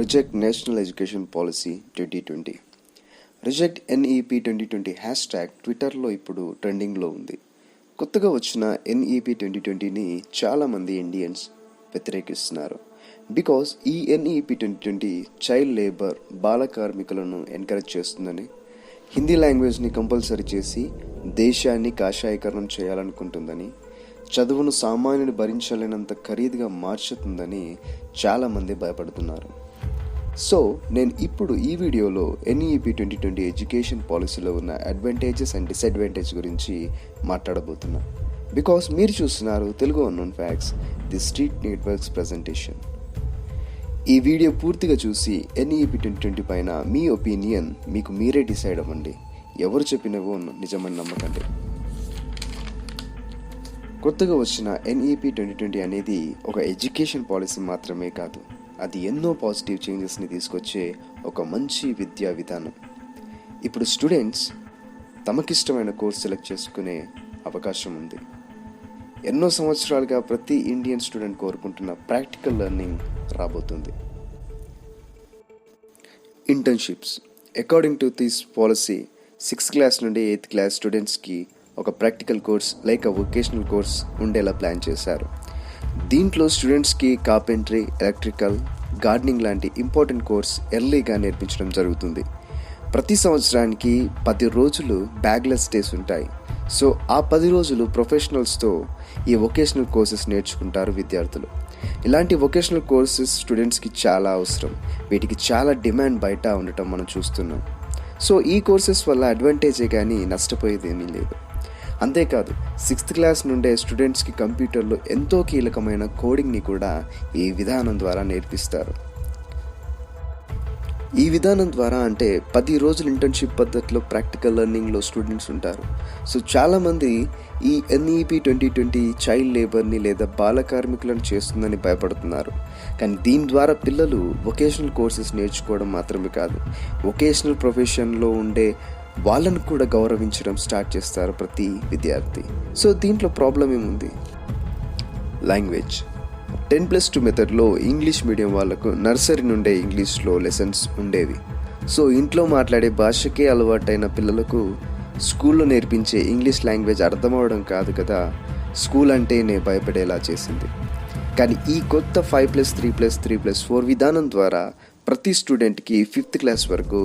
Reject national education policy 2020. Reject NEP 2020 hash tag ట్విట్టర్లో ఇప్పుడు ట్రెండింగ్లో ఉంది. కొత్తగా వచ్చిన ఎన్ఈపీ 2020ని చాలామంది ఇండియన్స్ వ్యతిరేకిస్తున్నారు. బికాస్ ఈ ఎన్ఈపీ 2020 చైల్డ్ లేబర్ బాల కార్మికులను ఎంకరేజ్ చేస్తుందని, హిందీ లాంగ్వేజ్ని కంపల్సరీ చేసి దేశాన్ని కాషాయీకరణం చేయాలనుకుంటుందని, చదువును సామాన్యుడు భరించలేనంత ఖరీదుగా మార్చుతుందని చాలామంది భయపడుతున్నారు. సో నేను ఇప్పుడు ఈ వీడియోలో ఎన్ఈపీ 2020 ఎడ్యుకేషన్ పాలసీలో ఉన్న అడ్వాంటేజెస్ అండ్ డిసడ్వాంటేజ్ గురించి మాట్లాడబోతున్నా. బికాస్ మీరు చూస్తున్నారు Telugu unknown facts, the street networks presentation. ఈ వీడియో పూర్తిగా చూసి ఎన్ఈపీ 2020 పైన మీ ఒపీనియన్ మీకు మీరే డిసైడ్ అవ్వండి. ఎవరు చెప్పినవో నిజమని నమ్మకండి. కొత్తగా వచ్చిన ఎన్ఈపీ 2020 అనేది ఒక ఎడ్యుకేషన్ పాలసీ మాత్రమే కాదు, అది ఎన్నో పాజిటివ్ చేంజెస్ని తీసుకొచ్చే ఒక మంచి విద్యా విధానం. ఇప్పుడు స్టూడెంట్స్ తమకిష్టమైన కోర్స్ సెలెక్ట్ చేసుకునే అవకాశం ఉంది. ఎన్నో సంవత్సరాలుగా ప్రతి ఇండియన్ స్టూడెంట్ కోరుకుంటున్న ప్రాక్టికల్ లెర్నింగ్ రాబోతుంది. Internships according to this policy 6th class నుండి 8th క్లాస్ స్టూడెంట్స్కి ఒక practical course like vocational course ఉండేలా ప్లాన్ చేశారు. దీంట్లో స్టూడెంట్స్కి కార్పెంటరీ, ఎలక్ట్రికల్, గార్డెనింగ్ లాంటి ఇంపార్టెంట్ కోర్స్ ఎర్లీగా నేర్పించడం జరుగుతుంది. ప్రతి సంవత్సరానికి 10 రోజులు బ్యాగ్లెస్ డేస్ ఉంటాయి. సో ఆ 10 రోజులు ప్రొఫెషనల్స్తో ఈ వొకేషనల్ కోర్సెస్ నేర్చుకుంటారు విద్యార్థులు. ఇలాంటి వొకేషనల్ కోర్సెస్ స్టూడెంట్స్కి చాలా అవసరం. వీటికి చాలా డిమాండ్ బయట ఉండటం మనం చూస్తున్నాం. సో ఈ కోర్సెస్ వల్ల అడ్వాంటేజే కానీ నష్టపోయేది ఏమీ లేదు. అంతేకాదు 6th క్లాస్ నుండే స్టూడెంట్స్కి కంప్యూటర్లో ఎంతో కీలకమైన కోడింగ్ని కూడా ఈ విధానం ద్వారా నేర్పిస్తారు. ఈ విధానం ద్వారా అంటే 10 రోజులు ఇంటర్న్షిప్ పద్ధతిలో ప్రాక్టికల్ లెర్నింగ్లో స్టూడెంట్స్ ఉంటారు. సో చాలామంది ఈ ఎన్ఈపీ 2020 చైల్డ్ లేబర్ని లేదా బాల కార్మికులను చేస్తుందని భయపడుతున్నారు. కానీ దీని ద్వారా పిల్లలు వొకేషనల్ కోర్సెస్ నేర్చుకోవడం మాత్రమే కాదు, వొకేషనల్ ప్రొఫెషన్లో ఉండే వాళ్ళను కూడా గౌరవించడం స్టార్ట్ చేస్తారు ప్రతి విద్యార్థి. సో దీంట్లో ప్రాబ్లం ఏముంది? లాంగ్వేజ్ 10+2 మెథడ్లో ఇంగ్లీష్ మీడియం వాళ్ళకు నర్సరీ నుండే ఇంగ్లీష్లో లెసన్స్ ఉండేవి. సో ఇంట్లో మాట్లాడే భాషకే అలవాటైన పిల్లలకు స్కూల్లో నేర్పించే ఇంగ్లీష్ లాంగ్వేజ్ అర్థమవడం కాదు కదా స్కూల్ అంటేనే భయపడేలా చేసింది. కానీ ఈ కొత్త 5+3+3+4 విధానం ద్వారా ప్రతి స్టూడెంట్కి 5th క్లాస్ వరకు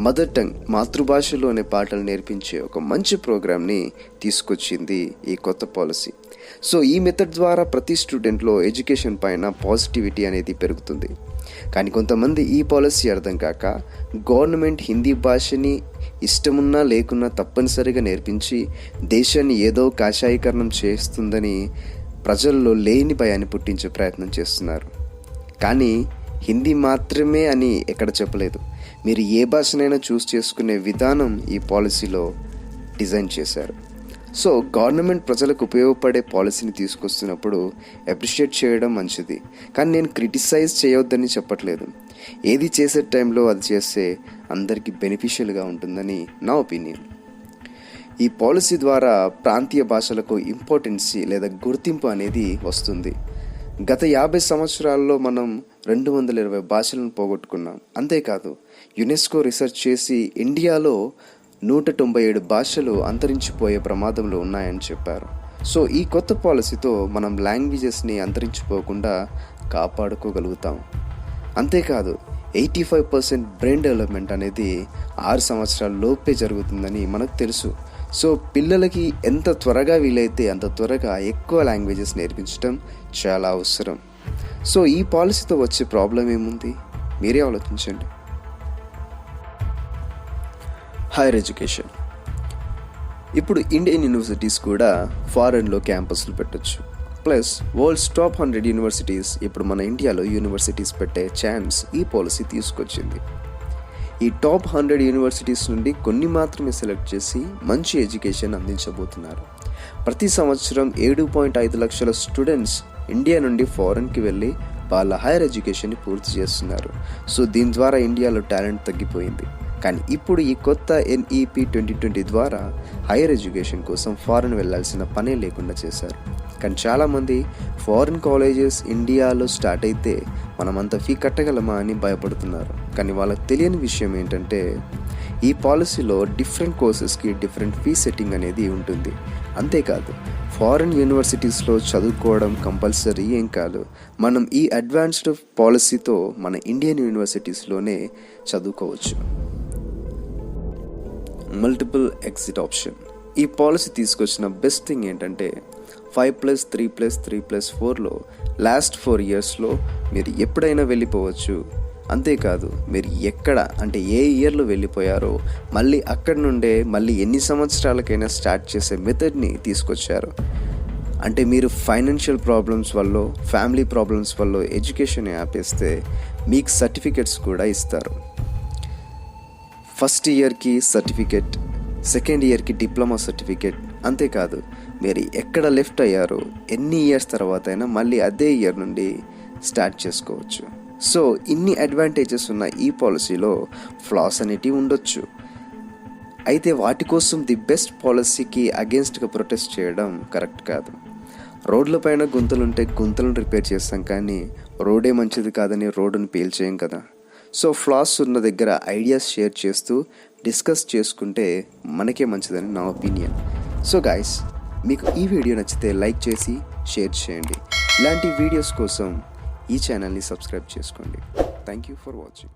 మదర్ టంగ్ మాతృభాషలోనే పాటలు నేర్పించే ఒక మంచి ప్రోగ్రామ్ని తీసుకొచ్చింది ఈ కొత్త పాలసీ. సో ఈ మెథడ్ ద్వారా ప్రతి స్టూడెంట్లో ఎడ్యుకేషన్ పైన పాజిటివిటీ అనేది పెరుగుతుంది. కానీ కొంతమంది ఈ పాలసీ అర్థం కాక గవర్నమెంట్ హిందీ భాషని ఇష్టమున్నా లేకున్నా తప్పనిసరిగా నేర్పించి దేశాన్ని ఏదో కాషాయీకరణం చేస్తుందని ప్రజల్లో లేని భయాన్ని పుట్టించే ప్రయత్నం చేస్తున్నారు. కానీ హిందీ మాత్రమే అని ఎక్కడ చెప్పలేదు. మీరు ఏ భాషనైనా చూస్ చేసుకునే విధానం ఈ పాలసీలో డిజైన్ చేశారు. సో గవర్నమెంట్ ప్రజలకు ఉపయోగపడే పాలసీని తీసుకొస్తున్నప్పుడు అప్రిషియేట్ చేయడం మంచిది, కానీ నేను క్రిటిసైజ్ చేయొద్దని చెప్పట్లేదు. ఏది చేసే టైంలో అది చేస్తే అందరికీ బెనిఫిషియల్గా ఉంటుందని నా ఒపీనియన్. ఈ పాలసీ ద్వారా ప్రాంతీయ భాషలకు ఇంపార్టెన్సీ లేదా గుర్తింపు అనేది వస్తుంది. గత 50 సంవత్సరాల్లో మనం 220 భాషలను పోగొట్టుకున్నాం. అంతేకాదు యునెస్కో రీసెర్చ్ చేసి ఇండియాలో 197 భాషలు అంతరించిపోయే ప్రమాదంలో ఉన్నాయని చెప్పారు. సో ఈ కొత్త పాలసీతో మనం లాంగ్వేజెస్ని అంతరించిపోకుండా కాపాడుకోగలుగుతాం. అంతేకాదు 85% బ్రెయిన్ డెవలప్మెంట్ అనేది 6 సంవత్సరాల లోపే జరుగుతుందని మనకు తెలుసు. సో పిల్లలకి ఎంత త్వరగా వీలైతే అంత త్వరగా ఎక్కువ లాంగ్వేజెస్ నేర్పించడం చాలా అవసరం. సో ఈ పాలసీతో వచ్చే ప్రాబ్లం ఏముంది మీరే ఆలోచించండి. Higher education. ఇప్పుడు ఇండియన్ యూనివర్సిటీస్ కూడా ఫారెన్లో క్యాంపస్లు పెట్టచ్చు. ప్లస్ వరల్డ్స్ టాప్ 100 యూనివర్సిటీస్ ఇప్పుడు మన ఇండియాలో యూనివర్సిటీస్ పెట్టే ఛాన్స్ ఈ పాలసీ తీసుకొచ్చింది. ఈ టాప్ 100 యూనివర్సిటీస్ నుండి కొన్ని మాత్రమే సెలెక్ట్ చేసి మంచి ఎడ్యుకేషన్ అందించబోతున్నారు. ప్రతి సంవత్సరం 7.5 లక్షల స్టూడెంట్స్ ఇండియా నుండి ఫారెన్కి వెళ్ళి వాళ్ళ హైయర్ ఎడ్యుకేషన్ని పూర్తి చేస్తున్నారు. సో దీని ద్వారా ఇండియాలో టాలెంట్ తగ్గిపోయింది. కానీ ఇప్పుడు ఈ కొత్త ఎన్ఈపీ 2020 ద్వారా హైయర్ ఎడ్యుకేషన్ కోసం ఫారెన్ వెళ్ళాల్సిన పనే లేకుండా చేశారు. కానీ చాలామంది ఫారిన్ కాలేజెస్ ఇండియాలో స్టార్ట్ అయితే మనం అంత ఫీ కట్టగలమా అని భయపడుతున్నారు. కానీ వాళ్ళకి తెలియని విషయం ఏంటంటే ఈ పాలసీలో డిఫరెంట్ కోర్సెస్కి డిఫరెంట్ ఫీ సెట్టింగ్ అనేది ఉంటుంది. అంతేకాదు ఫారిన్ యూనివర్సిటీస్లో చదువుకోవడం కంపల్సరీ ఏం కాదు. మనం ఈ అడ్వాన్స్డ్ పాలసీతో మన ఇండియన్ యూనివర్సిటీస్లోనే చదువుకోవచ్చు. Multiple exit option. ఈ పాలసీ తీసుకొచ్చిన బెస్ట్ థింగ్ ఏంటంటే 5+3+3+4లో లాస్ట్ 4 ఇయర్స్లో మీరు ఎప్పుడైనా వెళ్ళిపోవచ్చు. అంతేకాదు మీరు ఎక్కడ అంటే ఏ ఇయర్లో వెళ్ళిపోయారో మళ్ళీ అక్కడి నుండే మళ్ళీ ఎన్ని సంవత్సరాలకైనా స్టార్ట్ చేసే మెథడ్ని తీసుకొచ్చారు. అంటే మీరు ఫైనాన్షియల్ ప్రాబ్లమ్స్ వల్ల, ఫ్యామిలీ ప్రాబ్లమ్స్ వల్ల ఎడ్యుకేషన్ ఆపేస్తే మీకు సర్టిఫికెట్స్ కూడా ఇస్తారు. ఫస్ట్ ఇయర్కి సర్టిఫికెట్, సెకండ్ ఇయర్కి డిప్లొమా సర్టిఫికెట్. అంతేకాదు మీరు ఎక్కడ లెఫ్ట్ అయ్యారో ఎన్ని ఇయర్స్ తర్వాత అయినా మళ్ళీ అదే ఇయర్ నుండి స్టార్ట్ చేసుకోవచ్చు. సో ఇన్ని అడ్వాంటేజెస్ ఉన్న ఈ పాలసీలో ఫ్లాస్ అనేటివి ఉండొచ్చు. అయితే వాటి కోసం ది బెస్ట్ పాలసీకి అగేన్స్ట్గా ప్రొటెస్ట్ చేయడం కరెక్ట్ కాదు. రోడ్ల పైన గుంతలుంటే గుంతలను రిపేర్ చేస్తాం, కానీ రోడే మంచిది కాదని రోడ్డును పేల్చేయం కదా. సో ఫ్లాస్ ఉన్న దగ్గర ఐడియాస్ షేర్ చేస్తూ డిస్కస్ చేసుకుంటే మనకే మంచిదని నా ఒపీనియన్. సో గైస్, మీకు ఈ వీడియో నచ్చితే లైక్ చేసి షేర్ చేయండి. ఇలాంటి వీడియోస్ కోసం ఈ ఛానల్ని సబ్స్క్రైబ్ చేసుకోండి. Thank you for watching.